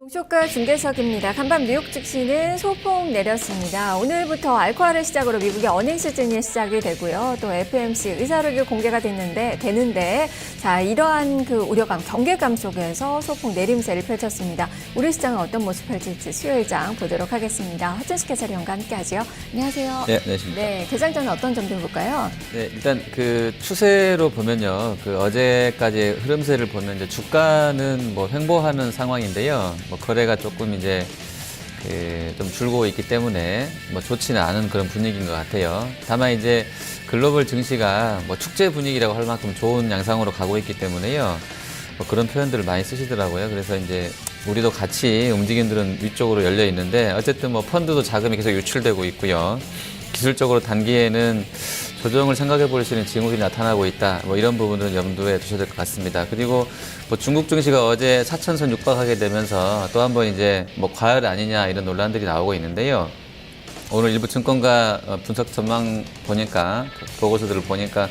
동시효과 중계석입니다. 간밤 뉴욕 증시는 소폭 내렸습니다. 오늘부터 알코올을 시작으로 미국의 어닝 시즌이 시작이 되고요. 또 FOMC 의사록이 공개가 되는데 자, 이러한 그 우려감, 경계감 속에서 소폭 내림세를 펼쳤습니다. 우리 시장은 어떤 모습 펼칠지 수요일장 보도록 하겠습니다. 허준식 해설위원과 함께하죠. 안녕하세요. 네, 안녕하십니까. 네, 개장 전에 어떤 점들 볼까요? 네, 일단 그 추세로 보면요, 그 어제까지 흐름세를 보면 이제 주가는 뭐 횡보하는 상황인데요. 뭐 거래가 조금 이제 좀 줄고 있기 때문에 뭐 좋지는 않은 그런 분위기인 것 같아요. 다만 이제 글로벌 증시가 뭐 축제 분위기라고 할 만큼 좋은 양상으로 가고 있기 때문에요. 뭐 그런 표현들을 많이 쓰시더라고요. 그래서 이제 우리도 같이 움직임들은 위쪽으로 열려 있는데 어쨌든 뭐 펀드도 자금이 계속 유출되고 있고요. 기술적으로 단기에는 조정을 생각해 볼 수 있는 징후들이 나타나고 있다. 뭐 이런 부분들은 염두에 두셔야 될 것 같습니다. 그리고 뭐 중국 증시가 어제 4천선 육박하게 되면서 또 한 번 이제 뭐 과열 아니냐 이런 논란들이 나오고 있는데요. 오늘 일부 증권가 분석 전망 보니까 보고서들을 보니까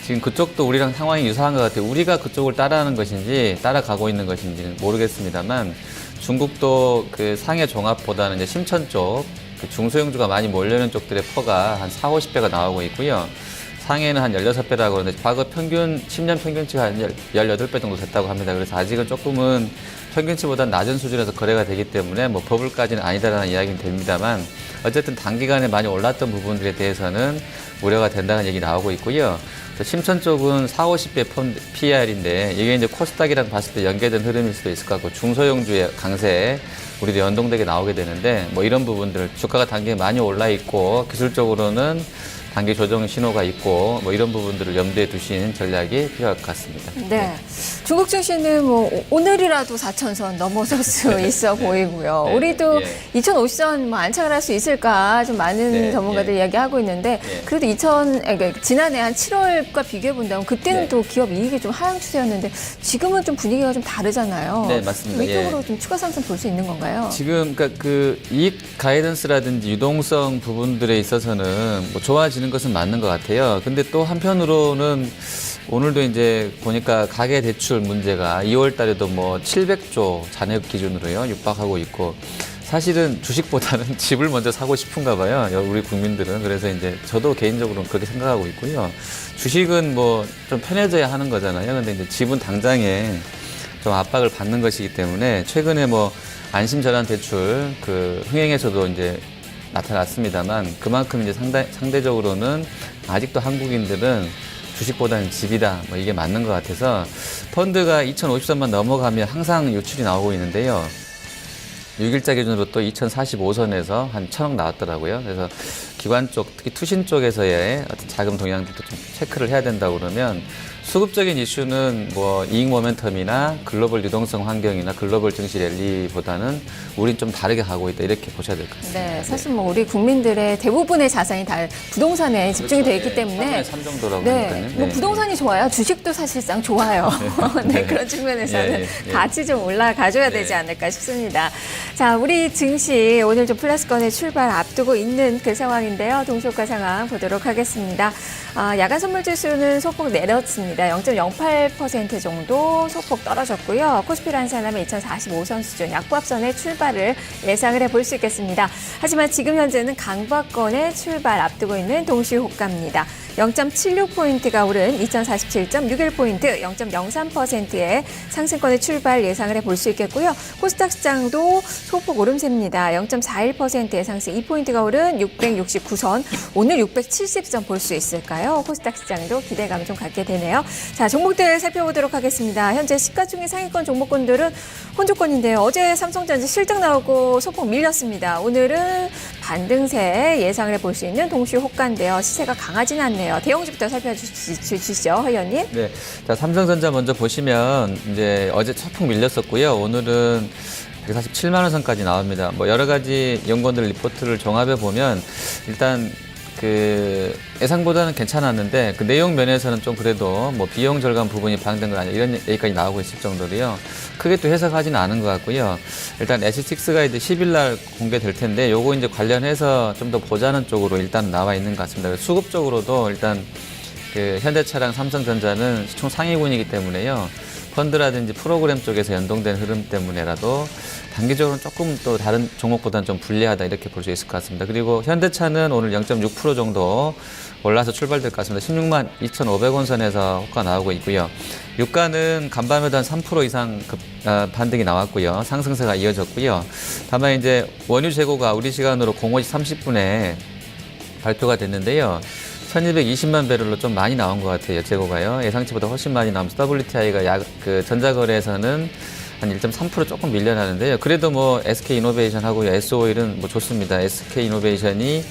지금 그쪽도 우리랑 상황이 유사한 것 같아요. 우리가 그쪽을 따라하는 것인지 따라가고 있는 것인지는 모르겠습니다만 중국도 그 상해 종합보다는 이제 심천 쪽 그 중소형주가 많이 몰려있는 쪽들의 퍼가 한 4, 50배가 나오고 있고요. 상해는 한 16배라고 그러는데 과거 평균, 10년 평균치가 한 18배 정도 됐다고 합니다. 그래서 아직은 조금은 평균치보다 낮은 수준에서 거래가 되기 때문에 뭐 버블까지는 아니다라는 이야기는 됩니다만 어쨌든 단기간에 많이 올랐던 부분들에 대해서는 우려가 된다는 얘기 나오고 있고요. 심천 쪽은 4, 50배 PR인데 이게 이제 코스닥이랑 봤을 때 연계된 흐름일 수도 있을 것 같고 중소형주의 강세에 우리도 연동되게 나오게 되는데 뭐 이런 부분들 주가가 단기에 많이 올라 있고 기술적으로는 단기 조정 신호가 있고 뭐 이런 부분들을 염두에 두신 전략이 필요할 것 같습니다. 네. 중국 증시는 뭐 오늘이라도 4천선 넘어설 수 있어 보이고요. 네, 우리도 예. 2050선 뭐 안착을 할 수 있을까 좀 많은 네, 전문가들 예. 이야기하고 있는데 예. 그래도 그러니까 지난해 한 7월과 비교해 본다면 그때는 네. 또 기업 이익이 좀 하향 추세였는데 지금은 좀 분위기가 좀 다르잖아요. 네, 맞습니다. 이쪽으로 예. 좀 추가 상승 볼 수 있는 건가요? 지금 그러니까 그 이익 가이던스라든지 유동성 부분들에 있어서는 뭐 좋아지는 것은 맞는 것 같아요. 근데 또 한편으로는 오늘도 이제 보니까 가계 대출 문제가 2월 달에도 뭐 700조 잔액 기준으로요 육박하고 있고 사실은 주식보다는 집을 먼저 사고 싶은가 봐요. 우리 국민들은. 그래서 이제 저도 개인적으로는 그렇게 생각하고 있고요. 주식은 뭐 좀 편해져야 하는 거잖아요. 근데 이제 집은 당장에 좀 압박을 받는 것이기 때문에 최근에 뭐 안심전환 대출 그 흥행에서도 이제 나타났습니다만 그만큼 이제 상대적으로는 아직도 한국인들은 주식보다는 집이다. 뭐 이게 맞는 것 같아서 펀드가 2050선만 넘어가면 항상 유출이 나오고 있는데요. 6일자 기준으로 또 2045선에서 한 1,000억 나왔더라고요. 그래서 기관 쪽, 특히 투신 쪽에서의 어떤 자금 동향들도 좀 체크를 해야 된다고 그러면 수급적인 이슈는 뭐 이익 모멘텀이나 글로벌 유동성 환경이나 글로벌 증시 랠리보다는 우린 좀 다르게 가고 있다 이렇게 보셔야 될 것 같습니다. 네, 사실 뭐 우리 국민들의 대부분의 자산이 다 부동산에 집중이 되어 있기 때문에 3의 3 정도라고 네, 하니까요. 뭐 부동산이 좋아요. 주식도 사실상 좋아요. 네, 네. 그런 측면에서는 예. 같이 좀 올라가줘야 네. 되지 않을까 싶습니다. 자, 우리 증시 오늘 좀 플러스권의 출발 앞두고 있는 그 상황인데요. 동시효과 상황 보도록 하겠습니다. 야간 선물 지수는 소폭 내렸습니다. 0.08% 정도 소폭 떨어졌고요. 코스피 산하면 2045선 수준 약보합선의 출발을 예상을 해볼 수 있겠습니다. 하지만 지금 현재는 강박권의 출발 앞두고 있는 동시효과입니다. 0.76포인트가 오른 2047.61포인트, 0.03%의 상승권의 출발 예상을 해볼 수 있겠고요. 코스닥 시장도 소폭 오름세입니다. 0.41%의 상승, 2포인트가 오른 669선, 오늘 670선 볼 수 있을까요? 코스닥 시장도 기대감 좀 갖게 되네요. 자, 종목들 살펴보도록 하겠습니다. 현재 시가총액 상위권 종목군들은 혼조권인데요. 어제 삼성전자 실적 나오고 소폭 밀렸습니다. 오늘은 반등세 예상을 해볼 수 있는 동시효과인데요. 시세가 강하진 않네요. 대형주부터 살펴주시죠, 허의원님. 네, 자 삼성전자 먼저 보시면 이제 어제 소폭 밀렸었고요. 오늘은 147만 원 선까지 나옵니다. 뭐 여러 가지 연구원들 리포트를 종합해 보면 일단 그 예상보다는 괜찮았는데 그 내용 면에서는 좀 그래도 뭐 비용 절감 부분이 반영된 거 아니야 이런 얘기까지 나오고 있을 정도로요. 크게 또 해석하지는 않은 것 같고요. 일단 S6 가이드 10일 날 공개될 텐데 요거 이제 관련해서 좀 더 보자는 쪽으로 일단 나와 있는 것 같습니다. 수급적으로도 일단 그 현대차랑 삼성전자는 시총 상위군이기 때문에요. 펀드라든지 프로그램 쪽에서 연동된 흐름 때문에라도 단기적으로는 조금 또 다른 종목보다는 좀 불리하다 이렇게 볼 수 있을 것 같습니다. 그리고 현대차는 오늘 0.6% 정도 올라서 출발될 것 같습니다. 16만 2,500원 선에서 호가 나오고 있고요. 유가는 간밤에도 한 3% 이상 반등이 나왔고요. 상승세가 이어졌고요. 다만 이제 원유 재고가 우리 시간으로 05시 30분에 발표가 됐는데요. 1220만 배럴로 좀 많이 나온 것 같아요. 재고가요. 예상치보다 훨씬 많이 나오면서 WTI가 전자거래에서는 한 1.3% 조금 밀려나는데요. 그래도 뭐 SK이노베이션하고요. S오일은 뭐 좋습니다. SK이노베이션이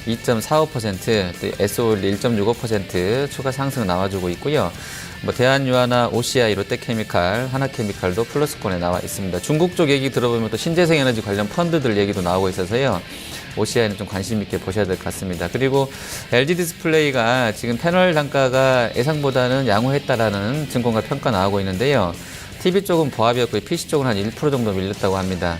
2.45%, S오일 1.65% 추가 상승 나와주고 있고요. 뭐 대한유화나 OCI, 롯데케미칼, 하나케미칼도 플러스권에 나와 있습니다. 중국 쪽 얘기 들어보면 또 신재생에너지 관련 펀드들 얘기도 나오고 있어서요. OCI는 좀 관심 있게 보셔야 될 것 같습니다. 그리고 LG 디스플레이가 지금 패널 단가가 예상보다는 양호했다라는 증권가 평가 나오고 있는데요. TV 쪽은 보합이었고요. PC 쪽은 한 1% 정도 밀렸다고 합니다.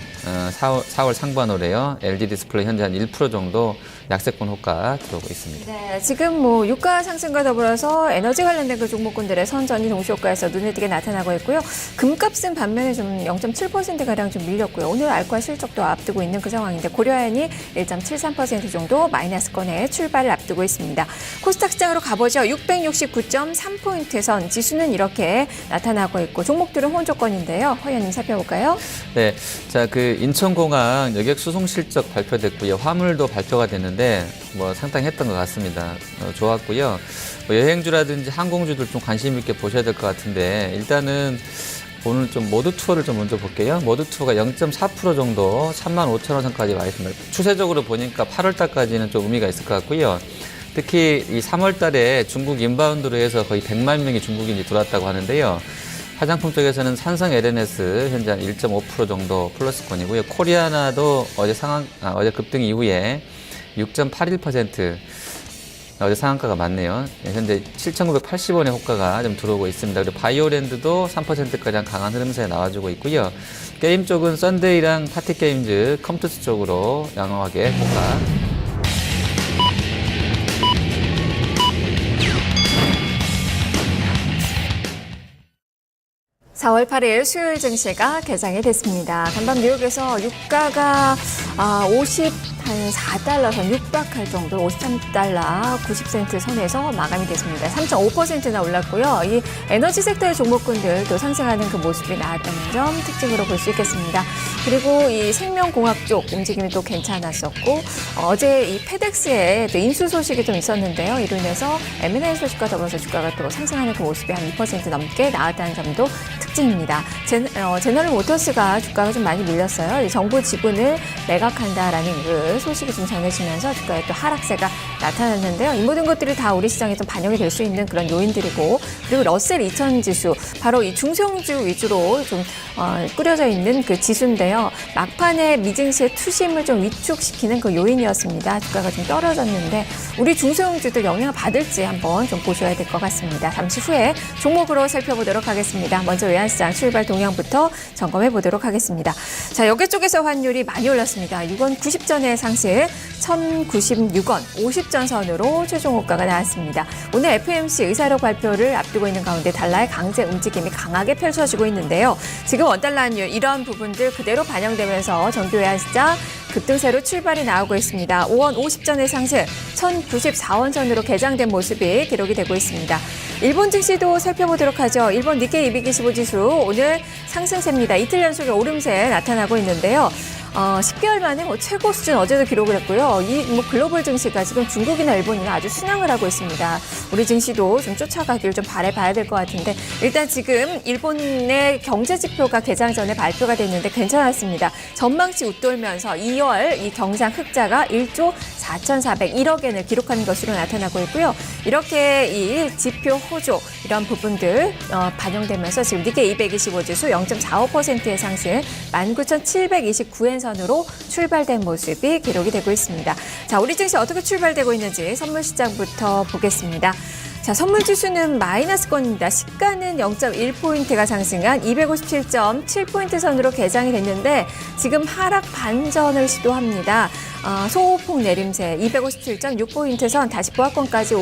4월 상반월에요. LG 디스플레이 현재 한 1% 정도 약세권 호가 들어오고 있습니다. 네, 지금 뭐 유가 상승과 더불어서 에너지 관련된 그 종목군들의 선전이 동시효과에서 눈에 띄게 나타나고 있고요. 금값은 반면에 좀 0.7%가량 좀 밀렸고요. 오늘 알과 실적도 앞두고 있는 그 상황인데 고려아연이 1.73% 정도 마이너스권에 출발을 앞두고 있습니다. 코스닥 시장으로 가보죠. 669.3포인트 선 지수는 이렇게 나타나고 있고 종목들은 혼조권인데요. 허연님 살펴볼까요? 네, 자, 그 인천공항 여객 수송 실적 발표됐고요. 화물도 발표가 됐는데 뭐 상당히 했던 것 같습니다. 좋았고요. 뭐 여행주라든지 항공주들 좀 관심 있게 보셔야 될 것 같은데 일단은 오늘 좀 모드 투어를 좀 먼저 볼게요. 모드 투어가 0.4% 정도 35,000원 선까지 와 있습니다. 추세적으로 보니까 8월 달까지는 좀 의미가 있을 것 같고요. 특히 이 3월 달에 중국 인바운드로 해서 거의 100만 명이 중국인이 들어왔다고 하는데요. 화장품 쪽에서는 삼성 LNS 현재 한 1.5% 정도 플러스권이고요. 코리아나도 어제 급등 이후에 6.81% 어제 상한가가 많네요. 현재 7,980원의 호가가 좀 들어오고 있습니다. 그리고 바이오랜드도 3%가량 강한 흐름세에 나와주고 있고요. 게임 쪽은 썬데이랑 파티게임즈, 컴투스 쪽으로 양호하게 호가. 4월 8일 수요일 증시가 개장이 됐습니다. 간밤 뉴욕에서 유가가 54달러 선 육박할 정도로 53달러 90센트 선에서 마감이 됐습니다. 3.5%나 올랐고요. 이 에너지 섹터의 종목군들도 상승하는 그 모습이 나왔다는 점 특징으로 볼 수 있겠습니다. 그리고 이 생명공학 쪽 움직임이 또 괜찮았었고 어제 이 페덱스의 인수 소식이 좀 있었는데요. 이로 인해서 M&A 소식과 더불어서 주가가 또 상승하는 그 모습이 한 2% 넘게 나왔다는 점도 특징입니다. 제너럴 모터스가 주가가 좀 많이 밀렸어요. 이 정부 지분을 매각한다라는 그 소식이 좀 전해지면서 주가에 또 하락세가 나타났는데요. 이 모든 것들이 다 우리 시장에 좀 반영이 될 수 있는 그런 요인들이고 그리고 러셀 2000 지수 바로 이 중소형주 위주로 좀 꾸려져 있는 그 지수인데요. 막판에 미증시의 투심을 좀 위축시키는 그 요인이었습니다. 주가가 좀 떨어졌는데 우리 중소형주들 영향을 받을지 한번 좀 보셔야 될 것 같습니다. 잠시 후에 종목으로 살펴보도록 하겠습니다. 먼저 외환시장 출발 동향부터 점검해 보도록 하겠습니다. 자, 여기 쪽에서 환율이 많이 올랐습니다. 6원 90전의 상승 1096원 50전 선으로 최종 호가가 나왔습니다. 오늘 FOMC 의사록 발표를 앞두고 있는 가운데 달러의 강세 움직임이 강하게 펼쳐지고 있는데요. 지금 원달러 환율 이런 부분들 그대로 반영되면서 정규 외환시장 급등세로 출발이 나오고 있습니다. 5원 50전의 상승 1094원 선으로 개장된 모습이 기록이 되고 있습니다. 일본 증시도 살펴보도록 하죠. 일본 니케이 225 지수 오늘 상승세입니다. 이틀 연속의 오름세 나타나고 있는데요. 10개월 만에 최고 수준 어제도 기록을 했고요. 이 글로벌 증시가 지금 중국이나 일본이나 아주 순항을 하고 있습니다. 우리 증시도 좀 쫓아가길 좀 바라봐야 될 것 같은데 일단 지금 일본의 경제 지표가 개장 전에 발표가 됐는데 괜찮았습니다. 전망치 웃돌면서 2월 이 경상 흑자가 1조 4,401억 엔을 기록하는 것으로 나타나고 있고요. 이렇게 이 지표 호조 이런 부분들 반영되면서 지금 니케이 225 지수 0.45%의 상승 19,729엔 선으로 출발된 모습이 기록이 되고 있습니다. 자, 우리 증시 어떻게 출발되고 있는지 선물 시장부터 보겠습니다. 자, 선물 지수는 마이너스권입니다. 시가는 0.1포인트가 상승한 257.7포인트 선으로 개장이 됐는데 지금 하락 반전을 시도합니다. 소폭 내림세 257.6포인트 선 다시 보합권까지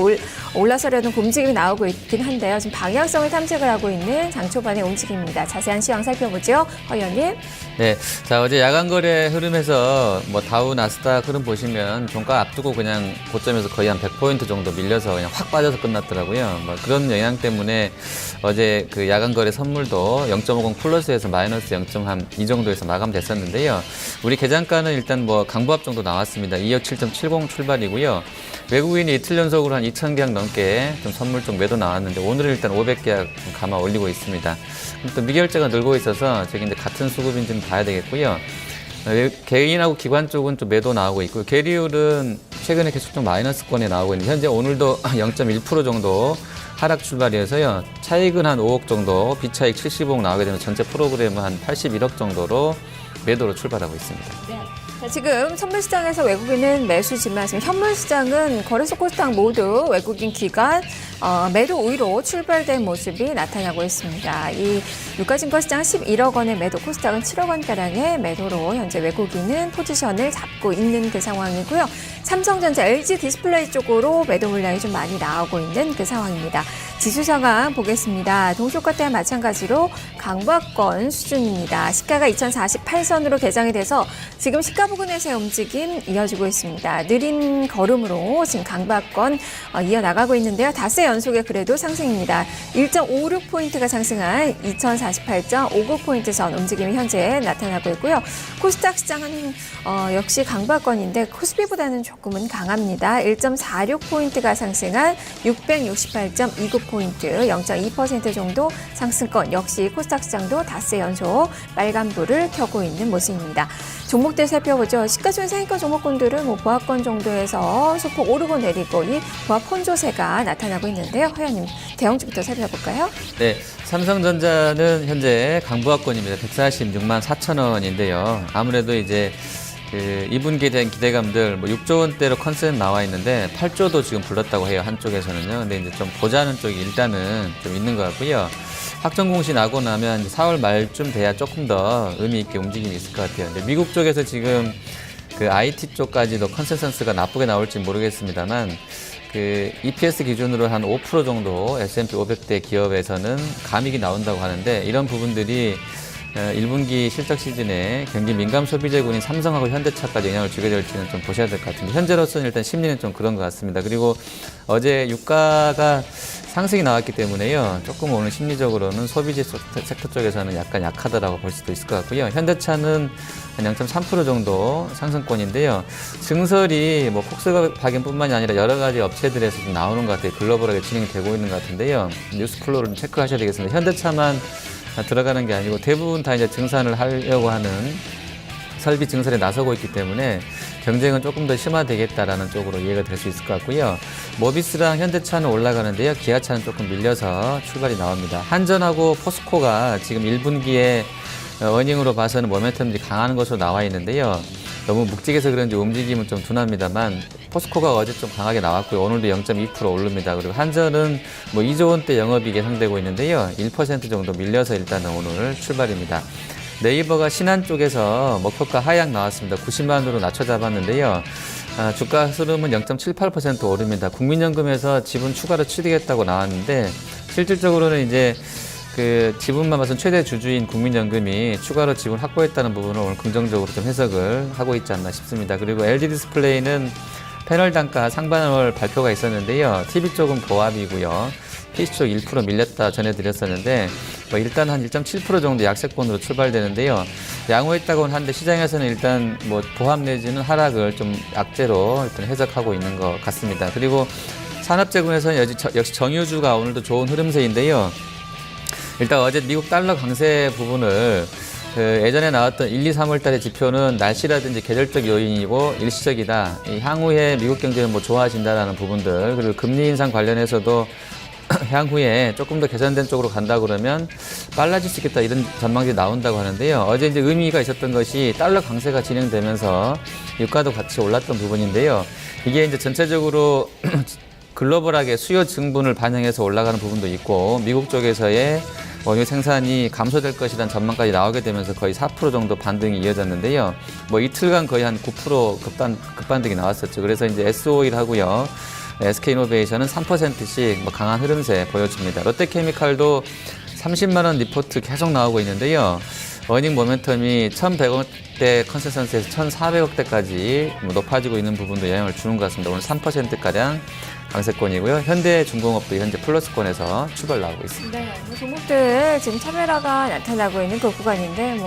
올라서려는 움직임이 나오고 있긴 한데요. 지금 방향성을 탐색을 하고 있는 장 초반의 움직임입니다. 자세한 시황 살펴보죠. 허 의원님. 네, 자 어제 야간 거래 흐름에서 뭐 다우 나스닥 흐름 보시면 종가 앞두고 그냥 고점에서 거의 한 100포인트 정도 밀려서 그냥 확 빠져서 끝났더라고요. 뭐 그런 영향 때문에 어제 그 야간 거래 선물도 0.50 플러스에서 마이너스 0.3 이 정도에서 마감됐었는데요. 우리 계장가는 일단 뭐 강보합 정도 나왔습니다. 2억 7.70 출발이고요. 외국인이 이틀 연속으로 한 2,000계약 넘게 좀 선물 쪽 매도 나왔는데 오늘은 일단 500계약 감아 올리고 있습니다. 또 미결제가 늘고 있어서 저기 이제 같은 수급인지는 봐야 되겠고요. 개인하고 기관 쪽은 좀 매도 나오고 있고요. 계리율은 최근에 계속 좀 마이너스권에 나오고 있는데 현재 오늘도 0.1% 정도 하락 출발이어서요. 차익은 한 5억 정도, 비차익 70억 나오게 되면 전체 프로그램은 한 81억 정도로 매도로 출발하고 있습니다. 네. 자, 지금 선물시장에서 외국인은 매수지만 지금 현물시장은 거래소 코스닥 모두 외국인 기관 매도 우위로 출발된 모습이 나타나고 있습니다. 이 유가증권시장 11억 원의 매도, 코스닥은 7억 원가량의 매도로 현재 외국인은 포지션을 잡고 있는 그 상황이고요. 삼성전자, LG 디스플레이 쪽으로 매도 물량이 좀 많이 나오고 있는 그 상황입니다. 지수 상황 보겠습니다. 동시효과 때와 마찬가지로 강보합권 수준입니다. 시가가 2048선으로 개장이 돼서 지금 시가 부근에서의 움직임 이어지고 있습니다. 느린 걸음으로 지금 강보합권 이어나가고 있는데요. 닷새 연속에 그래도 상승입니다. 1.56포인트가 상승한 2048.59포인트 선 움직임이 현재 나타나고 있고요. 코스닥 시장은 역시 강보합권인데 코스피보다는 조금은 강합니다. 1.46포인트가 상승한 668.29포인트, 0.2% 정도 상승권. 역시 코스닥 시장도 닷새 연속 빨간불을 켜고 있는 모습입니다. 종목들 살펴보죠. 시가총액 상위권 종목군들은 뭐 보합권 정도에서 소폭 오르고 내리고 이 보합 혼조세가 나타나고 있는데요. 허연님, 대형주부터 살펴볼까요? 네, 삼성전자는 현재 강보합권입니다. 146만 4천 원인데요. 아무래도 이제 그 2분기에 대한 기대감들 뭐 6조 원대로 컨센 나와 있는데 8조도 지금 불렀다고 해요. 한쪽에서는요. 근데 이제 좀 보자는 쪽이 일단은 좀 있는 것 같고요. 확정 공시 나고 나면 4월 말쯤 돼야 조금 더 의미 있게 움직임이 있을 것 같아요. 근데 미국 쪽에서 지금 그 IT 쪽까지도 컨센서스가 나쁘게 나올지 모르겠습니다만 그 EPS 기준으로 한 5% 정도 S&P 500대 기업에서는 감익이 나온다고 하는데 이런 부분들이 1분기 실적 시즌에 경기 민감 소비재군인 삼성하고 현대차까지 영향을 주게 될지는 좀 보셔야 될 것 같은데 현재로서는 일단 심리는 좀 그런 것 같습니다. 그리고 어제 유가가 상승이 나왔기 때문에요. 조금 오늘 심리적으로는 소비재 섹터 쪽에서는 약간 약하다라고 볼 수도 있을 것 같고요. 현대차는 한 0.3% 정도 상승권인데요. 증설이 뭐 폭스바겐뿐만이 아니라 여러 가지 업체들에서 좀 나오는 것 같아요. 글로벌하게 진행이 되고 있는 것 같은데요. 뉴스플로우를 좀 체크하셔야 되겠습니다. 현대차만 들어가는 게 아니고 대부분 다 이제 증산을 하려고 하는 설비 증설에 나서고 있기 때문에 경쟁은 조금 더 심화되겠다라는 쪽으로 이해가 될 수 있을 것 같고요. 모비스랑 현대차는 올라가는데요. 기아차는 조금 밀려서 출발이 나옵니다. 한전하고 포스코가 지금 1분기에 어닝으로 봐서는 모멘텀들이 강한 것으로 나와 있는데요. 너무 묵직해서 그런지 움직임은 좀 둔합니다만 포스코가 어제 좀 강하게 나왔고요. 오늘도 0.2% 오릅니다. 그리고 한전은 뭐 2조 원대 영업이익 예상되고 있는데요. 1% 정도 밀려서 일단은 오늘 출발입니다. 네이버가 신한 쪽에서 목표가 하향 나왔습니다. 90만 원으로 낮춰 잡았는데요. 주가 흐름은 0.78% 오릅니다. 국민연금에서 지분 추가로 취득했다고 나왔는데 실질적으로는 이제 그 지분만 봐서는 최대 주주인 국민연금이 추가로 지분 확보했다는 부분을 오늘 긍정적으로 좀 해석을 하고 있지 않나 싶습니다. 그리고 LG 디스플레이는 패널 단가 상반월 발표가 있었는데요. TV 쪽은 보합이고요. PC 쪽 1% 밀렸다 전해드렸었는데 뭐 일단 한 1.7% 정도 약세권으로 출발되는데요. 양호했다고는 하는데 시장에서는 일단 뭐 보합 내지는 하락을 좀 약재로 일단 해석하고 있는 것 같습니다. 그리고 산업재군에서는 역시 정유주가 오늘도 좋은 흐름세인데요. 일단 어제 미국 달러 강세 부분을 예전에 나왔던 1, 2, 3월 달의 지표는 날씨라든지 계절적 요인이고 일시적이다. 향후에 미국 경제는 뭐 좋아진다라는 부분들, 그리고 금리 인상 관련해서도 향후에 조금 더 개선된 쪽으로 간다 그러면 빨라질 수 있겠다 이런 전망들이 나온다고 하는데요. 어제 이제 의미가 있었던 것이 달러 강세가 진행되면서 유가도 같이 올랐던 부분인데요. 이게 이제 전체적으로 글로벌하게 수요 증분을 반영해서 올라가는 부분도 있고 미국 쪽에서의 원유 생산이 감소될 것이라는 전망까지 나오게 되면서 거의 4% 정도 반등이 이어졌는데요. 뭐 이틀간 거의 한 9% 급반등이 나왔었죠. 그래서 이제 S-오일 하고요. SK이노베이션은 3%씩 뭐 강한 흐름세 보여줍니다. 롯데케미칼도 30만 원 리포트 계속 나오고 있는데요. 어닝 모멘텀이 1,100억대 컨센서스에서 1,400억대까지 높아지고 있는 부분도 영향을 주는 것 같습니다. 오늘 3%가량 강세권이고요. 현대중공업도 현재 플러스권에서 출발 나오고 있습니다. 네, 종목들 지금 차별화가 나타나고 있는 그 구간인데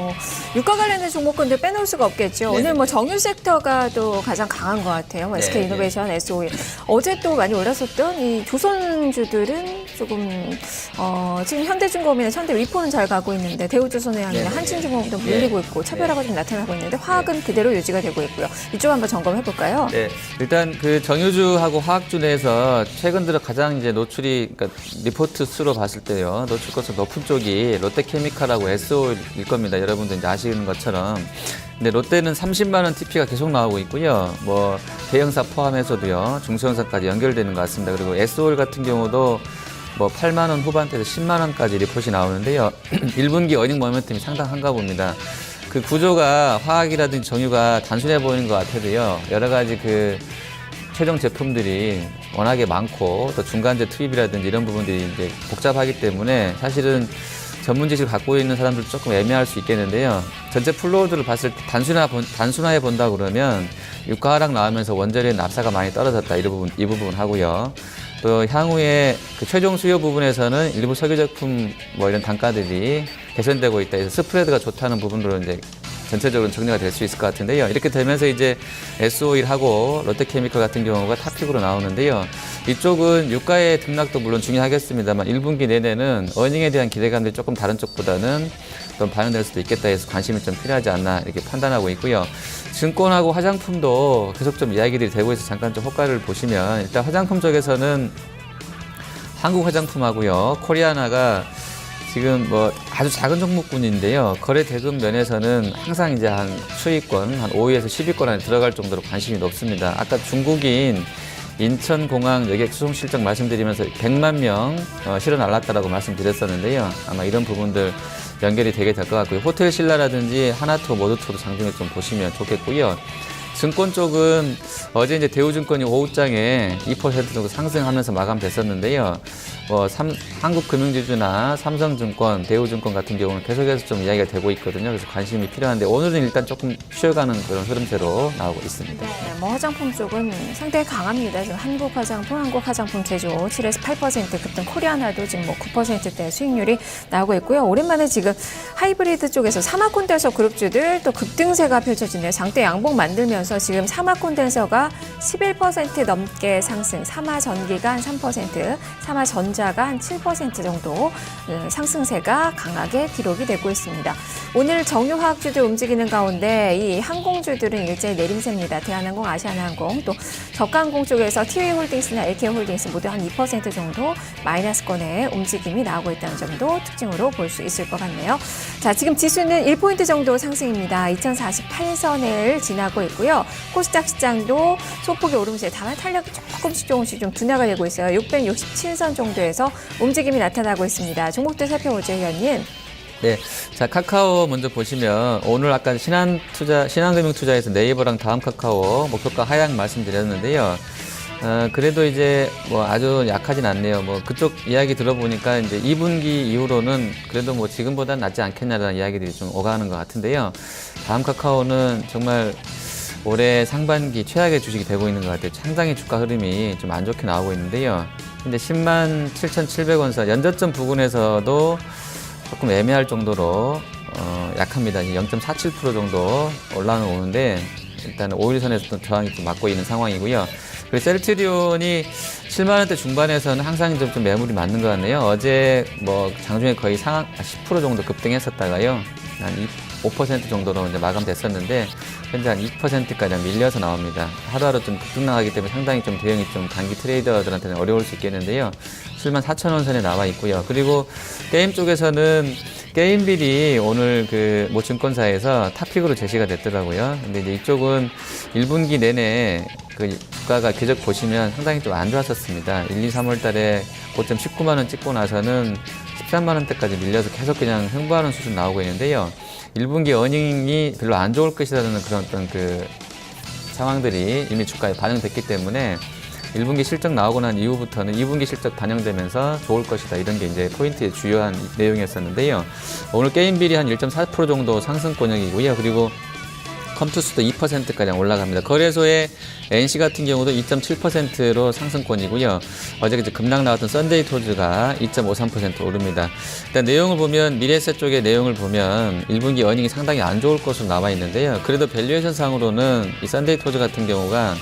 유가 관련된 종목군들 빼놓을 수가 없겠죠. 네네. 오늘 정유 섹터가 또 가장 강한 것 같아요. 네, SK이노베이션, S-오일. 어제 또 많이 올랐었던 이 조선주들은 조금 지금 현대중공업이나 현대위포는 잘 가고 있는데 대우조선해양이나 네네. 한진중공업도 밀리고 있고 차별화가 좀 나타나고 있는데 화학은 그대로 유지가 되고 있고요. 이쪽 한번 점검해 볼까요? 네, 일단 그 정유주하고 화학주 내에서 최근 들어 가장 이제 노출이, 그러니까 리포트 수로 봤을 때요, 노출 건수 높은 쪽이 롯데케미칼하고 S-오일일 겁니다. 여러분들 이제 아시는 것처럼. 근데 롯데는 30만 원 TP가 계속 나오고 있고요. 뭐 대형사 포함해서도요, 중소형사까지 연결되는 것 같습니다. 그리고 S-오일 같은 경우도 뭐 8만 원 후반대에서 10만 원까지 리포트이 나오는데요. 1분기 어닝 모멘텀이 상당한가 봅니다. 그 구조가 화학이라든지 정유가 단순해 보이는 것 같아도요, 여러 가지 그 최종 제품들이 워낙에 많고 또 중간재 투입이라든지 이런 부분들이 이제 복잡하기 때문에 사실은 전문 지식을 갖고 있는 사람들도 조금 애매할 수 있겠는데요. 전체 플로우들을 봤을 때 단순화해 본다 그러면 유가 하락 나오면서 원재료의 납사가 많이 떨어졌다 이 부분 하고요. 또 향후에 그 최종 수요 부분에서는 일부 석유 제품 뭐 이런 단가들이 개선되고 있다. 그래서 스프레드가 좋다는 부분으로 이제 전체적으로 정리가 될 수 있을 것 같은데요. 이렇게 되면서 이제 S-오일하고 롯데케미칼 같은 경우가 탑픽으로 나오는데요. 이쪽은 유가의 등락도 물론 중요하겠습니다만 1분기 내내는 어닝에 대한 기대감들이 조금 다른 쪽보다는 좀 반영될 수도 있겠다 해서 관심이 좀 필요하지 않나 이렇게 판단하고 있고요. 증권하고 화장품도 계속 좀 이야기들이 되고 있어서 잠깐 좀 호가를 보시면 일단 화장품 쪽에서는 한국 화장품하고요. 코리아나가 지금 뭐 아주 작은 종목군인데요. 거래 대금 면에서는 항상 이제 한 추위권, 한 5위에서 10위권 안에 들어갈 정도로 관심이 높습니다. 아까 중국인 인천공항 여객 수송 실적 말씀드리면서 100만 명 실어 날랐다라고 말씀드렸었는데요. 아마 이런 부분들 연결이 되게 될 것 같고요. 호텔 신라라든지 하나투어, 모두투어도 장중에 좀 보시면 좋겠고요. 증권 쪽은 어제 이제 대우증권이 오후장에 2% 정도 상승하면서 마감됐었는데요. 한국금융지주나 삼성증권, 대우증권 같은 경우는 계속해서 좀 이야기가 되고 있거든요. 그래서 관심이 필요한데 오늘은 일단 조금 쉬어가는 그런 흐름세로 나오고 있습니다. 네, 뭐 화장품 쪽은 상당히 강합니다. 지금 한국화장품 제조 7에서 8% 급등, 코리아나도 지금 뭐 9%대 수익률이 나오고 있고요. 오랜만에 지금 하이브리드 쪽에서 사마콘덴서 그룹주들 또 급등세가 펼쳐지네요. 장대 양봉 만들면서 지금 사마콘덴서가 11% 넘게 상승, 사마전기가 한 3%, 사마전자가 한 7% 정도 상승세가 강하게 기록이 되고 있습니다. 오늘 정유화학주들 움직이는 가운데 이 항공주들은 일제히 내림세입니다. 대한항공, 아시아나항공, 또 저가항공 쪽에서 티웨이홀딩스나 LK홀딩스 모두 한 2% 정도 마이너스권의 움직임이 나오고 있다는 점도 특징으로 볼 수 있을 것 같네요. 자, 지금 지수는 1포인트 정도 상승입니다. 2048선을 지나고 있고요. 코스닥 시장도 소폭의 오름세, 다만 탄력이 조금씩 좀 둔화가 되고 있어요. 667선 정도에서 움직임이 나타나고 있습니다. 종목들 살펴보죠, 위원님. 네, 자 카카오 먼저 보시면 오늘 아까 신한금융투자에서 네이버랑 다음카카오 목표가 하향 말씀드렸는데요. 그래도 이제 뭐 아주 약하진 않네요. 뭐 그쪽 이야기 들어보니까 이제 2분기 이후로는 그래도 뭐 지금보다는 낫지 않겠냐라는 이야기들이 좀 오가는 것 같은데요. 다음카카오는 정말 올해 상반기 최악의 주식이 되고 있는 것 같아요. 상당히 주가 흐름이 좀 안 좋게 나오고 있는데요. 근데 10만 7,700원 선 연저점 부근에서도 조금 애매할 정도로 약합니다. 0.47% 정도 올라오는데 일단 5일선에서도 저항이 좀 맞고 있는 상황이고요. 그리고 셀트리온이 7만 원대 중반에서는 항상 좀 매물이 맞는 것 같네요. 어제 뭐 장중에 거의 10% 정도 급등했었다가요. 한 5% 정도로 이제 마감됐었는데 현재 한 2%까지 밀려서 나옵니다. 하루하루 좀 급등 나가기 때문에 상당히 좀 대응이 좀 단기 트레이더들한테는 어려울 수 있겠는데요. 74,000원 선에 나와 있고요. 그리고 게임 쪽에서는 게임빌이 오늘 그 모 증권사에서 탑픽으로 제시가 됐더라고요. 근데 이제 이쪽은 1분기 내내 그 주가가 계속 보시면 상당히 좀 안 좋았었습니다. 1, 2, 3월 달에 고점 19만 원 찍고 나서는 13만 원대까지 밀려서 계속 그냥 횡보하는 수준 나오고 있는데요. 1분기 어닝이 별로 안 좋을 것이라는 그런 어떤 그 상황들이 이미 주가에 반영됐기 때문에 1분기 실적 나오고 난 이후부터는 2분기 실적 반영되면서 좋을 것이다. 이런 게 이제 포인트의 주요한 내용이었었는데요. 오늘 게임빌이 한 1.4% 정도 상승권역이고요. 그리고 컴투스도 2%가량 올라갑니다. 거래소의 NC 같은 경우도 2.7%로 상승권이고요. 어제 이제 급락 나왔던 썬데이 토즈가 2.53% 오릅니다. 일단 내용을 보면 미래에셋 쪽의 내용을 보면 1분기 어닝이 상당히 안 좋을 것으로 나와 있는데요. 그래도 밸류에이션 상으로는 이 썬데이 토즈 같은 경우가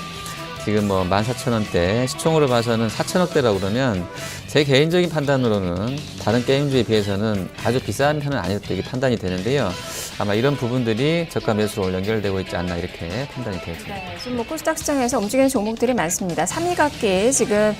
지금 뭐 14,000원대, 시총으로 봐서는 4,000억대라고 그러면 제 개인적인 판단으로는 다른 게임주에 비해서는 아주 비싼 편은 아니었다 이게 판단이 되는데요. 아마 이런 부분들이 저가 매수로 연결되고 있지 않나 이렇게 판단이 되어집니다. 네, 지금 뭐 코스닥 시장에서 움직이는 종목들이 많습니다. 3위 각기 지금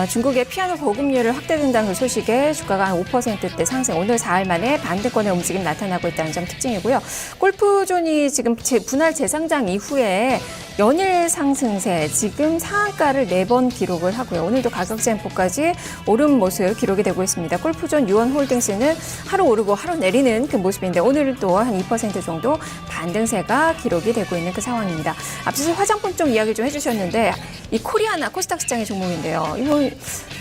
중국의 피아노 보급률을 확대된다는 그 소식에 주가가 한 5%대 상승. 오늘 4일 만에 반대권의 움직임 나타나고 있다는 점 특징이고요. 골프존이 지금 분할 재상장 이후에 연일 상승세, 지금 상한가를 4번 기록을 하고요. 오늘도 가격 젠포까지 오른 모습 기록이 되고 있습니다. 골프존 유원홀딩스는 하루 오르고 하루 내리는 그 모습인데 오늘도 한 2% 정도 반등세가 기록이 되고 있는 그 상황입니다. 앞서서 화장품 쪽 이야기 좀 해주셨는데 이 코리아나 코스닥 시장의 종목인데요. 이거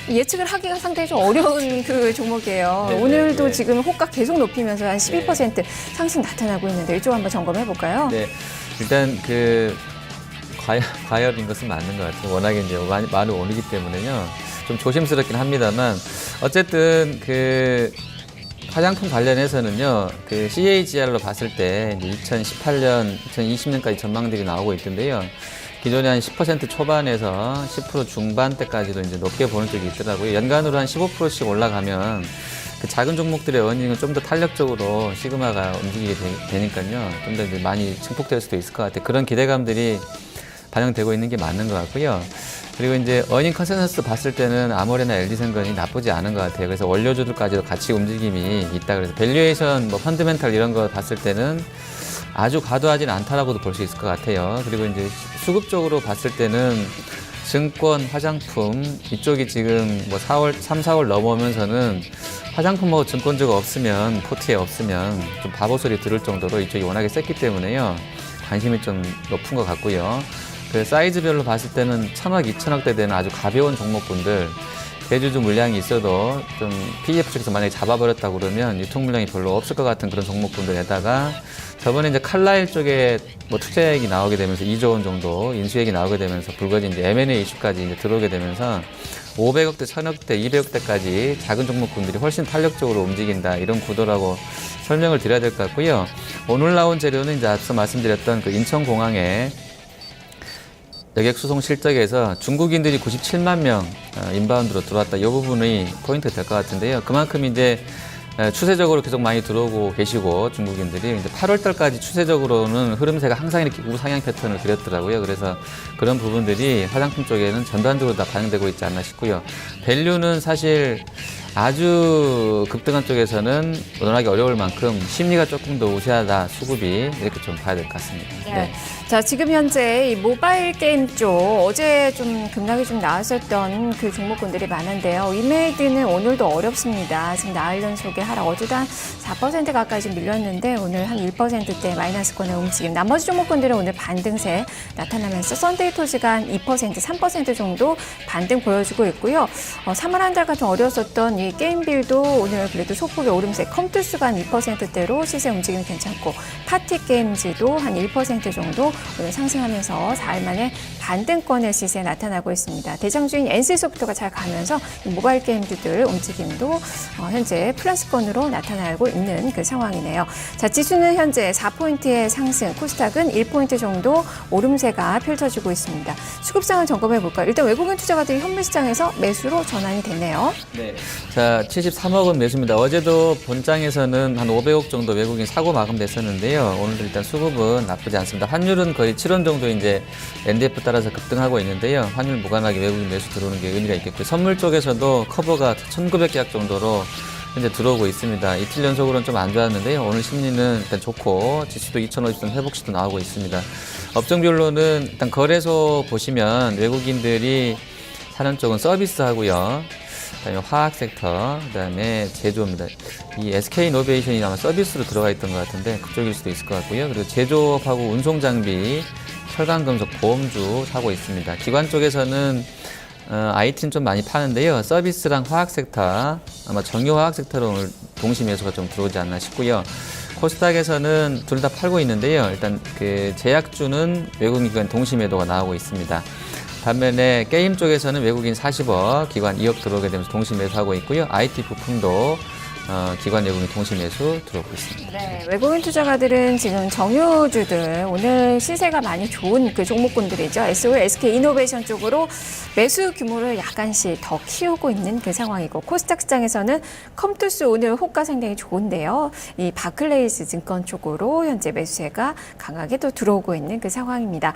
예측을 하기가 상당히 좀 어려운 그 종목이에요. 네네, 오늘도 네. 지금 호가 계속 높이면서 한 12% 상승 나타나고 있는데 이쪽 한번 점검해 볼까요? 네, 일단 그 과열인 것은 맞는 것 같아요. 워낙에 이제 많이 오르기 때문에요. 좀 조심스럽긴 합니다만 어쨌든 그 화장품 관련해서는요, 그 CAGR로 봤을 때 이제 2018년, 2020년까지 전망들이 나오고 있던데요. 기존에 한 10% 초반에서 10% 중반대까지도 이제 높게 보는 쪽이 있더라고요. 연간으로 한 15%씩 올라가면 그 작은 종목들의 어닝은 좀 더 탄력적으로 시그마가 움직이게 되니까요. 좀 더 이제 많이 증폭될 수도 있을 것 같아요. 그런 기대감들이 반영되고 있는 게 맞는 것 같고요. 그리고 이제 어닝 컨센서스 봤을 때는 아모레나 LG생건이 나쁘지 않은 것 같아요. 그래서 원료주들까지도 같이 움직임이 있다. 그래서 밸류에이션, 뭐 펀드멘탈 이런 거 봤을 때는 아주 과도하진 않다라고도 볼 수 있을 것 같아요. 그리고 이제 수급 쪽으로 봤을 때는 증권, 화장품 이쪽이 지금 뭐 3, 4월 넘어오면서는 화장품하고 증권주가 없으면 포트에 없으면 좀 바보 소리 들을 정도로 이쪽이 워낙에 셌기 때문에요. 관심이 좀 높은 것 같고요. 그 사이즈별로 봤을 때는 1,000억, 2,000억대 되는 아주 가벼운 종목군들 대주주 물량이 있어도 좀 PEF 쪽에서 만약에 잡아버렸다고 그러면 유통 물량이 별로 없을 것 같은 그런 종목군들에다가 저번에 이제 칼라일 쪽에 뭐 투자액이 나오게 되면서 2조 원 정도 인수액이 나오게 되면서 불거진 이제 M&A 이슈까지 이제 들어오게 되면서 500억대, 1,000억대, 200억대까지 작은 종목군들이 훨씬 탄력적으로 움직인다 이런 구도라고 설명을 드려야 될 것 같고요. 오늘 나온 재료는 이제 앞서 말씀드렸던 그 인천공항에 여객 수송 실적에서 중국인들이 97만 명 인바운드로 들어왔다. 이 부분이 포인트 될 것 같은데요. 그만큼 이제 추세적으로 계속 많이 들어오고 계시고 중국인들이 이제 8월 달까지 추세적으로는 흐름세가 항상 이렇게 우상향 패턴을 그렸더라고요. 그래서 그런 부분들이 화장품 쪽에는 전반적으로 다 반영되고 있지 않나 싶고요. 밸류는 사실 아주 급등한 쪽에서는 논하기 어려울 만큼 심리가 조금 더 우세하다, 수급이 이렇게 좀 봐야 될 것 같습니다. 네. 자, 지금 현재 이 모바일 게임 쪽 어제 좀 급락이 좀 나왔었던 그 종목군들이 많은데요. 이메이드는 오늘도 어렵습니다. 지금 나흘 연속에 하락, 어제도 한 4% 가까이 좀 밀렸는데 오늘 한 1%대 마이너스권의 움직임. 나머지 종목군들은 오늘 반등세 나타나면서 썬데이토즈가 한 2%, 3% 정도 반등 보여주고 있고요. 3월 한 달간 좀 어려웠었던 이 게임빌도 오늘 그래도 소폭의 오름세, 컴투스가 한 2%대로 시세 움직임이 괜찮고 파티게임즈도 한 1% 정도 오늘 상승하면서 4일 만에 반등권의 시세에 나타나고 있습니다. 대장주인 NC소프트가 잘 가면서 모바일 게임주들 움직임도 현재 플러스권으로 나타나고 있는 그 상황이네요. 자, 지수는 현재 4포인트의 상승, 코스닥은 1포인트 정도 오름세가 펼쳐지고 있습니다. 수급상을 점검해 볼까요? 일단 외국인 투자가들이 현물시장에서 매수로 전환이 됐네요. 네. 자, 73억 원 매수입니다. 어제도 본장에서는 한 500억 정도 외국인 사고 마감됐었는데요. 오늘도 일단 수급은 나쁘지 않습니다. 환율은 거의 7원 정도 이제 NDF 따라서 급등하고 있는데요. 환율 무관하게 외국인 매수 들어오는 게 의미가 있겠고요. 선물 쪽에서도 커버가 1,900계약 정도로 현재 들어오고 있습니다. 이틀 연속으로는 좀 안 좋았는데요. 오늘 심리는 일단 좋고 지수도 2,050선 회복시도 나오고 있습니다. 업종별로는 일단 거래소 보시면 외국인들이 사는 쪽은 서비스하고요. 그다음에 화학 섹터, 그다음에 제조입니다. 이 SK이노베이션이 아마 서비스로 들어가 있던 것 같은데 그쪽일 수도 있을 것 같고요. 그리고 제조업하고 운송장비, 혈관금속, 보험주 사고 있습니다. 기관 쪽에서는 IT는 좀 많이 파는데요. 서비스랑 화학 섹터, 아마 정유화학 섹터로 오늘 동시 매수가 좀 들어오지 않나 싶고요. 코스닥에서는 둘 다 팔고 있는데요. 일단 그 제약주는 외국인 기관 동시 매도가 나오고 있습니다. 반면에 게임 쪽에서는 외국인 40억, 기관 2억 들어오게 되면서 동시 매수하고 있고요. IT 부품도 기관 외국인 동시 매수 들어오고 있습니다. 네, 외국인 투자가들은 지금 정유주들 오늘 시세가 많이 좋은 그 종목군들이죠. SOL, SK이노베이션 쪽으로 매수 규모를 약간씩 더 키우고 있는 그 상황이고 코스닥 시장에서는 컴투스 오늘 호가 상당히 좋은데요. 이 바클레이스 증권 쪽으로 현재 매수세가 강하게 또 들어오고 있는 그 상황입니다.